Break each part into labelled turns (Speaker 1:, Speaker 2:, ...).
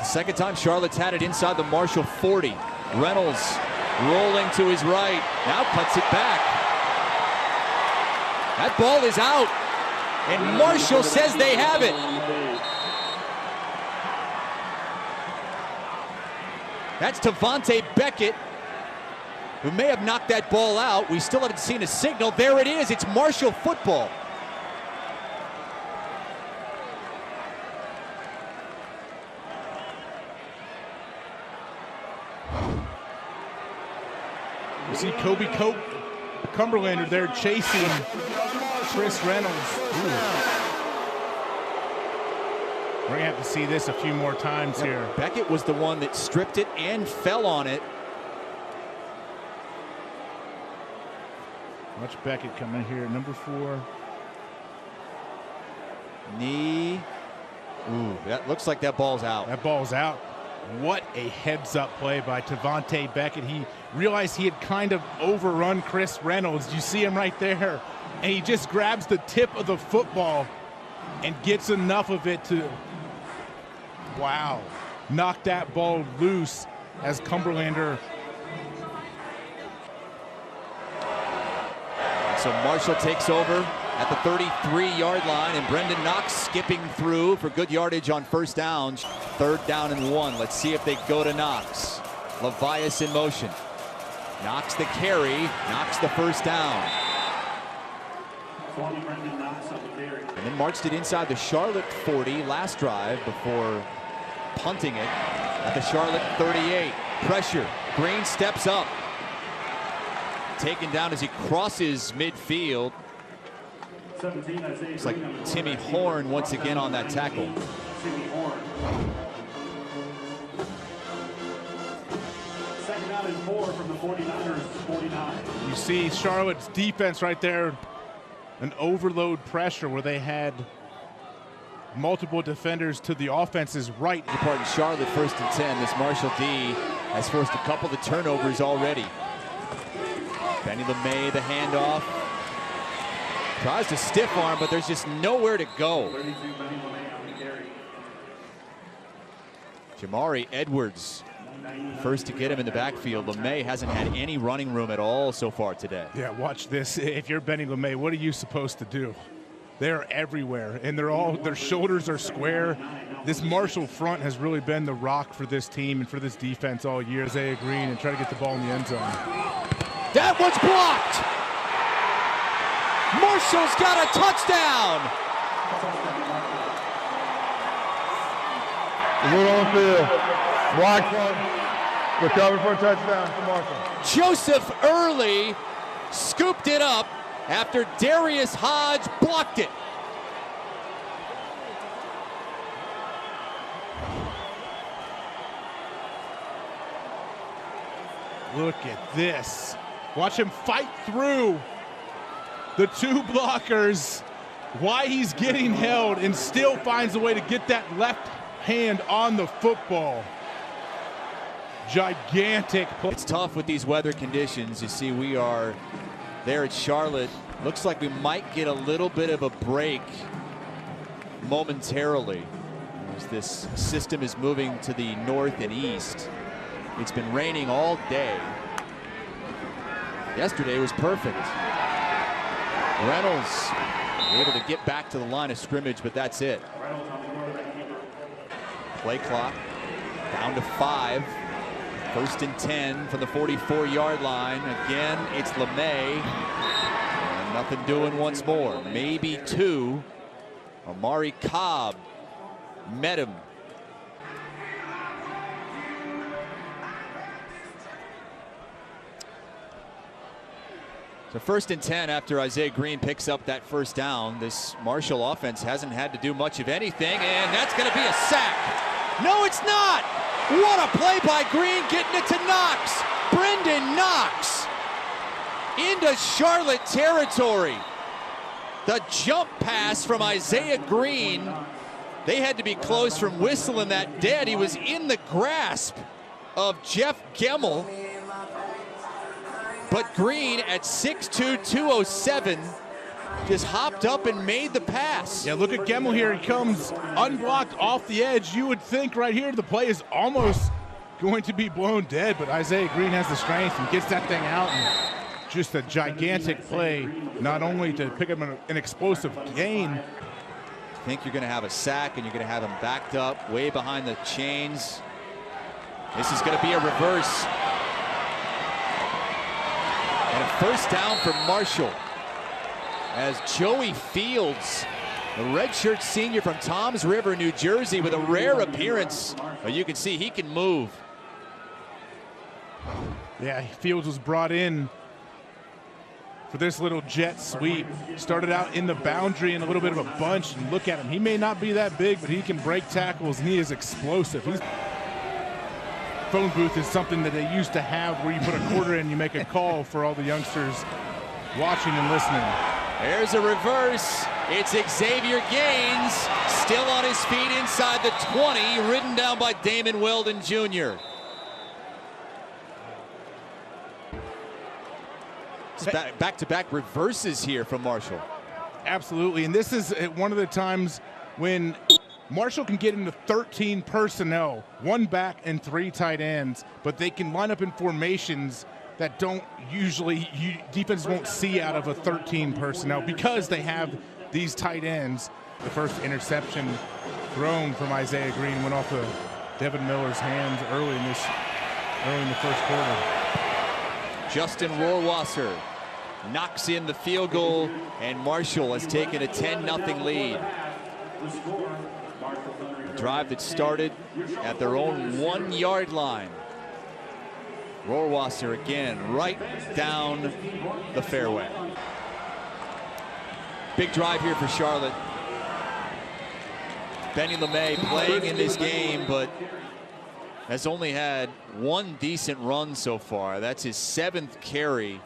Speaker 1: Second time Charlotte's had it inside the Marshall 40. Reynolds rolling to his right, now cuts it back. That ball is out, and Marshall says they have it. That's Tavante Beckett, who may have knocked that ball out. We still haven't seen a signal. There it is, it's Marshall football.
Speaker 2: You see Kobe Cope, Cumberlander there chasing Chris Reynolds. We're going to have to see this a few more times here.
Speaker 1: Beckett was the one that stripped it and fell on it.
Speaker 2: Watch Beckett come in here, number 4.
Speaker 1: Knee. Ooh, that looks like that ball's out.
Speaker 2: That ball's out. What a heads-up play by Tavante Beckett. He realized he had kind of overrun Chris Reynolds. You see him right there. And he just grabs the tip of the football and gets enough of it to, wow, knock that ball loose as Cumberlander.
Speaker 1: So Marshall takes over at the 33-yard line, and Brendan Knox skipping through for good yardage on first down. 3rd down and 1. Let's see if they go to Knox. Levias in motion. Knox the carry, Knox the first down. And then marched it inside the Charlotte 40 last drive before punting it at the Charlotte 38. Pressure, Green steps up. Taken down as he crosses midfield. Looks like Timmy Horn once again on that tackle.
Speaker 3: Second down and 4 from the 49ers, 49.
Speaker 2: You see Charlotte's defense right there, an overload pressure where they had multiple defenders to the offense's right.
Speaker 1: Pardon, Charlotte 1st and 10. This Marshall D has forced a couple of turnovers already. Benny LeMay, the handoff. Tries to stiff arm, but there's just nowhere to go. Jamari Edwards, first to get him in the backfield. LeMay hasn't had any running room at all so far today.
Speaker 2: Yeah, watch this. If you're Benny LeMay, what are you supposed to do? They're everywhere, and their shoulders are square. This Marshall front has really been the rock for this team and for this defense all year. Isaiah Green and try to get the ball in the end zone.
Speaker 1: That one's blocked. Marshall's got a touchdown.
Speaker 4: Good on the field. Block one. Recovered for a touchdown for Marshall.
Speaker 1: Joseph Early scooped it up after Darius Hodge blocked it.
Speaker 2: Look at this. Watch him fight through the 2 blockers. Why he's getting held and still finds a way to get that left hand on the football. Gigantic play.
Speaker 1: It's tough with these weather conditions. You see, we are there at Charlotte. Looks like we might get a little bit of a break momentarily as this system is moving to the north and east. It's been raining all day. Yesterday was perfect. Reynolds able to get back to the line of scrimmage, but that's it. Play clock down to 5. 1st and 10 from the 44-yard line. Again, it's LeMay. And nothing doing once more. Maybe 2. Amari Cobb met him. So 1st and 10 after Isaiah Green picks up that first down. This Marshall offense hasn't had to do much of anything, and that's going to be a sack. No, it's not. What a play by Green, getting it to Knox. Brendan Knox into Charlotte territory. The jump pass from Isaiah Green. They had to be close from whistling that dead. He was in the grasp of Jeff Gemmel. But Green at 6'2", 207 just hopped up and made the pass.
Speaker 2: Yeah, look at Gemmel here. He comes unblocked off the edge. You would think right here the play is almost going to be blown dead, but Isaiah Green has the strength and gets that thing out. And just a gigantic play, not only to pick up an explosive gain.
Speaker 1: I think you're going to have a sack, and you're going to have him backed up way behind the chains. This is going to be a reverse. And a first down for Marshall, as Joey Fields, the redshirt senior from Toms River, New Jersey, with a rare appearance. But you can see he can move.
Speaker 2: Yeah, Fields was brought in for this little jet sweep. Started out in the boundary in a little bit of a bunch, and look at him. He may not be that big, but he can break tackles, and he is explosive. Phone booth is something that they used to have where you put a quarter in, you make a call for all the youngsters watching and listening.
Speaker 1: There's a reverse. It's Xavier Gaines, still on his feet inside the 20, ridden down by Damon Weldon Jr. Back-to-back reverses here from Marshall.
Speaker 2: Absolutely, and this is one of the times when Marshall can get into 13 personnel, 1 back and 3 tight ends, but they can line up in formations that don't usually, defense won't see out of a 13 personnel because they have these tight ends. The first interception thrown from Isaiah Green went off of Devin Miller's hands early in the first quarter.
Speaker 1: Justin Rohrwasser knocks in the field goal, and Marshall has taken a 10-0 lead. A drive that started at their own 1-yard line. Rohrwasser again right down the fairway. Big drive here for Charlotte. Benny LeMay playing in this game, but has only had 1 decent run so far. That's his 7th carry,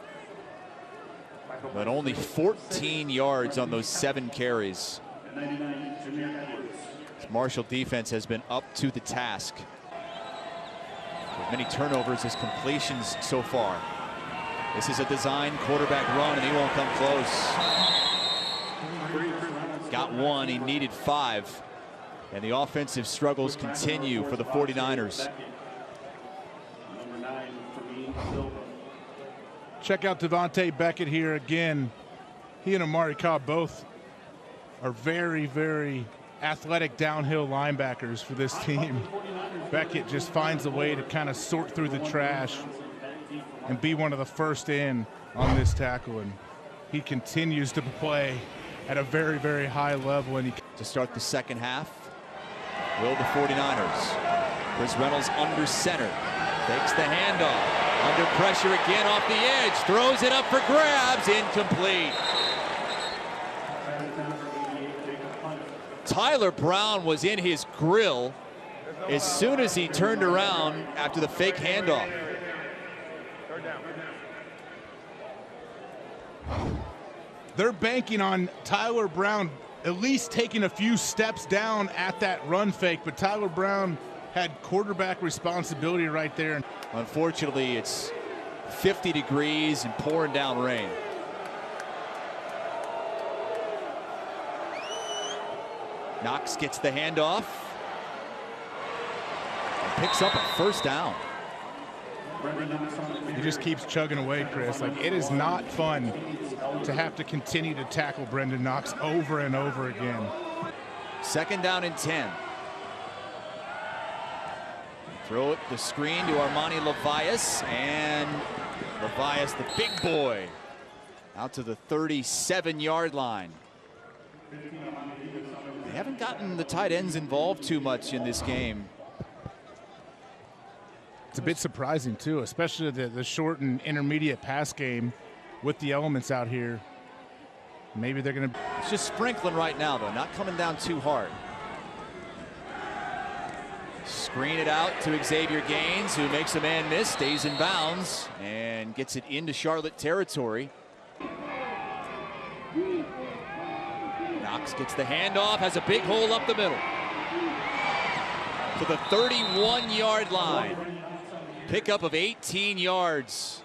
Speaker 1: but only 14 yards on those 7 carries. This Marshall defense has been up to the task. As many turnovers as completions so far. This is a designed quarterback run, and he won't come close. Got 1, he needed 5. And the offensive struggles continue for the 49ers.
Speaker 2: Check out Devontae Beckett here again. He and Amari Cobb both are very, very athletic downhill linebackers for this team. Beckett just finds a way to kind of sort through the trash and be one of the first in on this tackle. And he continues to play at a very, very high level. And
Speaker 1: to start the second half, will the 49ers. Chris Reynolds under center, takes the handoff. Under pressure again off the edge, throws it up for grabs, incomplete. Tyler Brown was in his grill as soon as he turned around after the fake handoff.
Speaker 2: They're banking on Tyler Brown at least taking a few steps down at that run fake, but Tyler Brown had quarterback responsibility right there.
Speaker 1: Unfortunately, it's 50 degrees and pouring down rain. Knox gets the handoff and picks up a first down.
Speaker 2: He just keeps chugging away, Chris. Like, it is not fun to have to continue to tackle Brendan Knox over and over again.
Speaker 1: 2nd down and 10. Throw it the screen to Armani Levias, and Levias, the big boy, out to the 37-yard line. They haven't gotten the tight ends involved too much in this game.
Speaker 2: It's a bit surprising, too, especially the short and intermediate pass game with the elements out here. Maybe they're going to...
Speaker 1: It's just sprinkling right now, though, not coming down too hard. Screen it out to Xavier Gaines, who makes a man miss, stays in bounds, and gets it into Charlotte territory. Knox gets the handoff, has a big hole up the middle. To the 31-yard line. Pickup of 18 yards.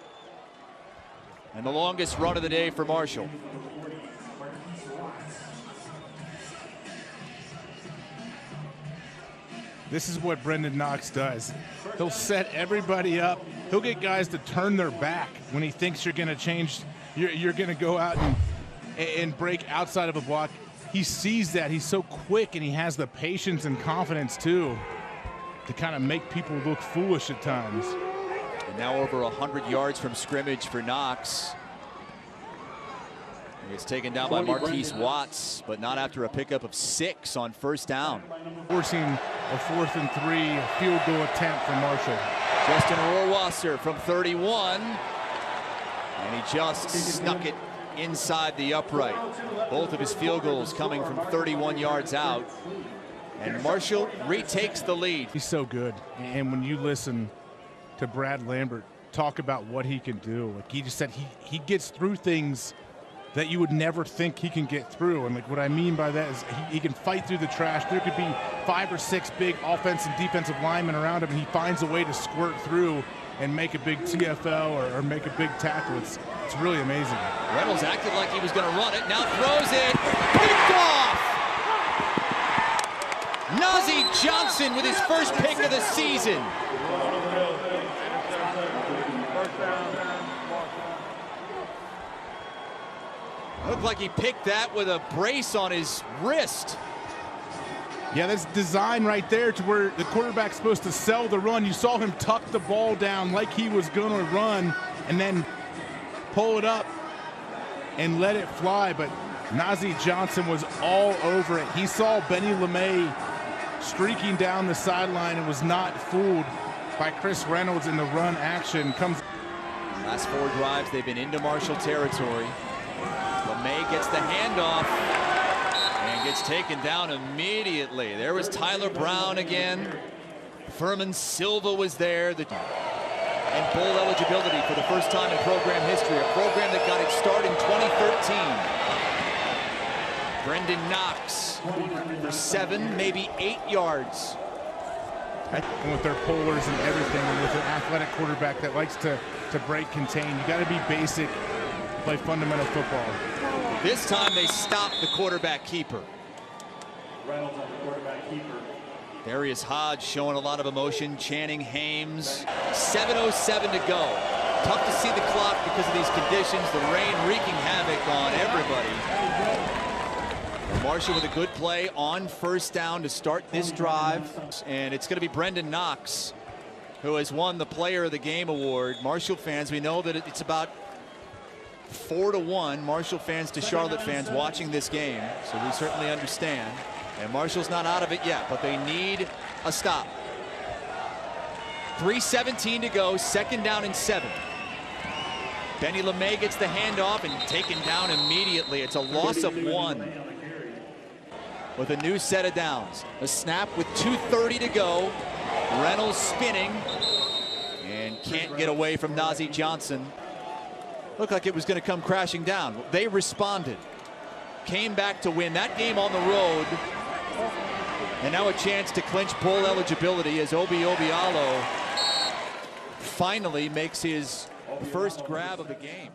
Speaker 1: And the longest run of the day for Marshall.
Speaker 2: This is what Brendan Knox does. He'll set everybody up. He'll get guys to turn their back when he thinks you're going to change. You're going to go out and break outside of a block. He sees that. He's so quick, and he has the patience and confidence, too, to kind of make people look foolish at times.
Speaker 1: And now over 100 yards from scrimmage for Knox. He gets taken down by Marquise Watts, but not after a pickup of 6 on first down.
Speaker 2: Forcing a 4th and 3 field goal attempt for Marshall.
Speaker 1: Justin Rohrwasser from 31. And he just snuck it inside the upright. Both of his field goals coming from 31 yards out. And Marshall retakes the lead.
Speaker 2: He's so good. And when you listen to Brad Lambert talk about what he can do, like he just said he gets through things that you would never think he can get through. And like what I mean by that is he can fight through the trash. There could be 5 or 6 big offensive and defensive linemen around him, and he finds a way to squirt through and make a big TFL or make a big tackle. It's really amazing.
Speaker 1: Reynolds acted like he was going to run it, now throws it, picked off! Nazeeh Johnson with his first pick of the season. Looked like he picked that with a brace on his wrist.
Speaker 2: Yeah, that's design right there to where the quarterback's supposed to sell the run. You saw him tuck the ball down like he was going to run and then pull it up and let it fly. But Nazeeh Johnson was all over it. He saw Benny LeMay streaking down the sideline and was not fooled by Chris Reynolds in the run action.
Speaker 1: Last 4 drives, they've been into Marshall territory. LeMay gets the handoff and gets taken down immediately. There was Tyler Brown again. Furman Silva was there. And bowl eligibility for the first time in program history. A program that got its start in 2013. Brendan Knox for 7, maybe 8 yards.
Speaker 2: And with their pullers and everything, and with an athletic quarterback that likes to break, contain, you got to be basic, play fundamental football.
Speaker 1: This time they stop the quarterback keeper.
Speaker 3: Reynolds on the quarterback keeper.
Speaker 1: Darius Hodge showing a lot of emotion, Channing Hames. 7:07 to go. Tough to see the clock because of these conditions, the rain wreaking havoc on everybody. Marshall with a good play on first down to start this drive. And it's going to be Brendan Knox, who has won the Player of the Game award. Marshall fans, we know that it's about 4-1 Marshall fans to Charlotte fans watching this game, so we certainly understand. And Marshall's not out of it yet, but they need a stop. 3:17 to go, 2nd down and 7. Benny LeMay gets the handoff and taken down immediately. It's a loss of 1 with a new set of downs. A snap with 2:30 to go. Reynolds spinning and can't get away from Nazeeh Johnson. Looked like it was going to come crashing down. They responded, came back to win that game on the road, and now a chance to clinch bowl eligibility as Obi Obialo finally makes his first grab of the game.